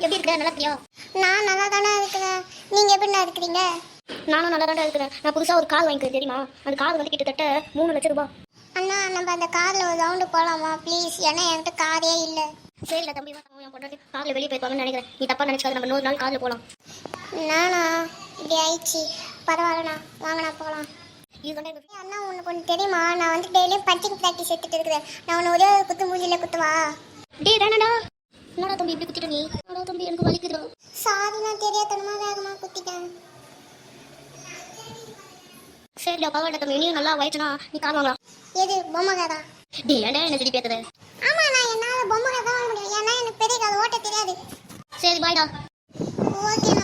எப்படி இருக்க? நல்லா இருக்கியா? நான் நல்லா தானே இருக்கிறேன். நீங்கள் எப்படிண்ணா இருக்கிறீங்க? நானும் நல்லா தான் இருக்கிறேன். நான் புதுசாக ஒரு கார் வாங்கிக்கிறேன் தெரியுமா? அந்த கார் வந்து கிட்டத்தட்ட 3 லட்சம் ரூபாய். அண்ணா நம்ம அந்த காரில் ஒரு ரவுண்டு போகலாமா ப்ளீஸ்? ஏன்னா என்கிட்ட காரே இல்லை. சரில தம்பி, என் பொண்டாட்டி காரில் வெளியே போயிருப்பாங்கன்னு நினைக்கிறேன். நீ தப்பா நினைச்சாது, நம்ம 100 நாள் காரில் போகலாம். நானா இப்படி ஆயிடுச்சு. பரவாயில்லண்ணா, வாங்கண்ணா போகலாம். இது கொண்டே அண்ணா உனக்கு ஒன்று தெரியுமா? நான் வந்து டெய்லியும் பஞ்சிங் ப்ராக்டிஸ் எடுத்துட்டு இருக்கிறேன். நான் உன்னை ஒரே ஒரு குத்து மூஞ்சியில் குத்துவா? டேய் வேணாடா. என்னடா தம்பி இப்படி குத்திட்ட நீ? என்னடா தம்பி எனக்கு வலிக்குதுடா. சாரி, நான் தெரியாதனமா வேகமாக குத்திட்டேன். சரிடா பரவாயில்ல தம்பி, நீயும் நல்லா வயிற்றுனா நீ கார் வாங்கலாம். எது பொம்மை காரா? டேய் ஏன்டா என்ன திருப்பி ஏத்துற? ஆமாம், நான் என்னால் பொம்மை கார் தான் வாங்க முடியும். ஏன்னா எனக்கு பெரிய கார் ஓட்ட தெரியாது. சரி பாய்டா. ஓகே.